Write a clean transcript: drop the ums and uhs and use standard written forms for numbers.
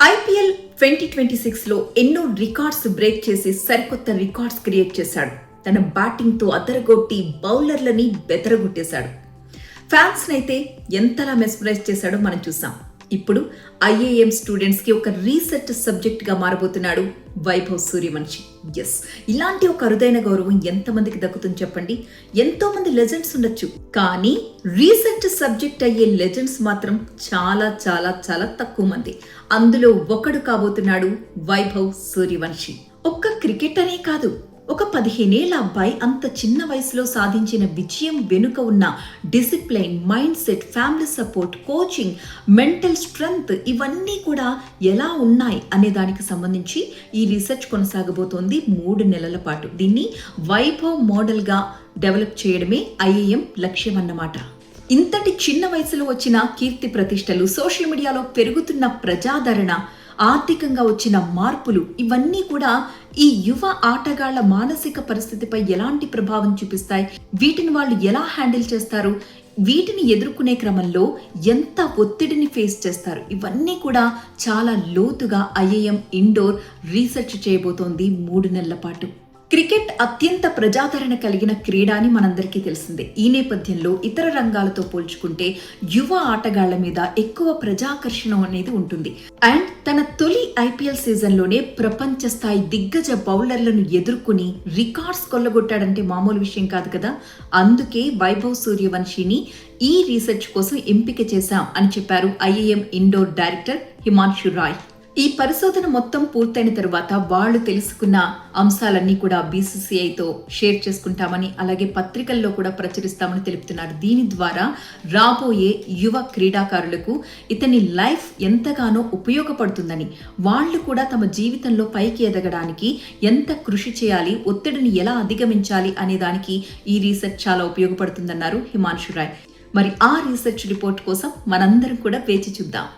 IPL 2026లో ఎన్నో records break చేసి సరికొత్త రికార్డ్స్ క్రియేట్ చేశాడు. తన బ్యాటింగ్తో అదరగొట్టి బౌలర్లని బెదరగొట్టేశాడు. ఫ్యాన్స్ నైతే ఎంతలా మెస్మరైజ్ చేశాడో మనం చూసాం. ఇప్పుడు ఐఏఎం స్టూడెంట్స్ కి ఒక రీసెర్చ్ సబ్జెక్ట్ గా మారబోతున్నాడు వైభవ్ సూర్యవంశి. ఎస్, ఇలాంటి ఒక అరుదైన గౌరవం ఎంతమందికి దక్కుతుంది చెప్పండి. ఎంతో మంది లెజెండ్స్ ఉండొచ్చు, కానీ రీసెర్చ్ సబ్జెక్ట్ అయ్యే లెజెండ్స్ మాత్రం చాలా చాలా చాలా తక్కువ మంది. అందులో ఒకడు కాబోతున్నాడు వైభవ్ సూర్యవంశి. ఒక్క క్రికెట్ అనే కాదు, ఒక 15 ఏళ్ల అబ్బాయి అంత చిన్న వయసులో సాధించిన విజయం వెనుక ఉన్న discipline, mind set, family support, coaching, mental strength ఇవన్నీ కూడా ఎలా ఉన్నాయి అనే దానికి సంబంధించి ఈ రీసెర్చ్ కొనసాగబోతోంది 3 నెలల పాటు. దీన్ని వైభవ్ మోడల్గా డెవలప్ చేయడమే ఐఏఎం లక్ష్యం అన్నమాట. ఇంతటి చిన్న వయసులో వచ్చిన కీర్తి ప్రతిష్టలు, సోషల్ మీడియాలో పెరుగుతున్న ప్రజాదరణ, ఆర్థికంగా వచ్చిన మార్పులు ఇవన్నీ కూడా ఈ యువ ఆటగాళ్ల మానసిక పరిస్థితిపై ఎలాంటి ప్రభావం చూపిస్తాయి, వీటిని వాళ్ళు ఎలా హ్యాండిల్ చేస్తారు, వీటిని ఎదుర్కొనే క్రమంలో ఎంత ఒత్తిడిని ఫేస్ చేస్తారు, ఇవన్నీ కూడా చాలా లోతుగా ఐఏఎం ఇండోర్ రీసెర్చ్ చేయబోతోంది 3 నెలల పాటు. క్రికెట్ అత్యంత ప్రజాదరణ కలిగిన క్రీడ అని మనందరికీ తెలిసిందే. ఈ నేపథ్యంలో ఇతర రంగాలతో పోల్చుకుంటే యువ ఆటగాళ్ల మీద ఎక్కువ ప్రజాకర్షణ అనేది ఉంటుంది. అండ్ తన తొలి ఐపీఎల్ సీజన్లోనే ప్రపంచ స్థాయి దిగ్గజ బౌలర్లను ఎదుర్కొని రికార్డ్స్ కొల్లగొట్టాడంటే మామూలు విషయం కాదు కదా. అందుకే వైభవ్ సూర్యవంశిని ఈ రీసెర్చ్ కోసం ఎంపిక చేశాం అని చెప్పారు ఐఏఎం ఇండోర్ డైరెక్టర్ హిమాన్షు రాయ్. ఈ పరిశోధన మొత్తం పూర్తయిన తరువాత వాళ్ళు తెలుసుకున్న అంశాలన్నీ కూడా బీసీసీఐతో షేర్ చేసుకుంటామని, అలాగే పత్రికల్లో కూడా ప్రచురిస్తామని తెలుపుతున్నారు. దీని ద్వారా రాబోయే యువ క్రీడాకారులకు ఇతని లైఫ్ ఎంతగానో ఉపయోగపడుతుందని, వాళ్ళు కూడా తమ జీవితంలో పైకి ఎదగడానికి ఎంత కృషి చేయాలి, ఒత్తిడిని ఎలా అధిగమించాలి అనే దానికి ఈ రీసెర్చ్ చాలా ఉపయోగపడుతుందన్నారు హిమాన్షు రాయ్. మరి ఆ రీసెర్చ్ రిపోర్ట్ కోసం మనందరం కూడా వేచి చూద్దాం.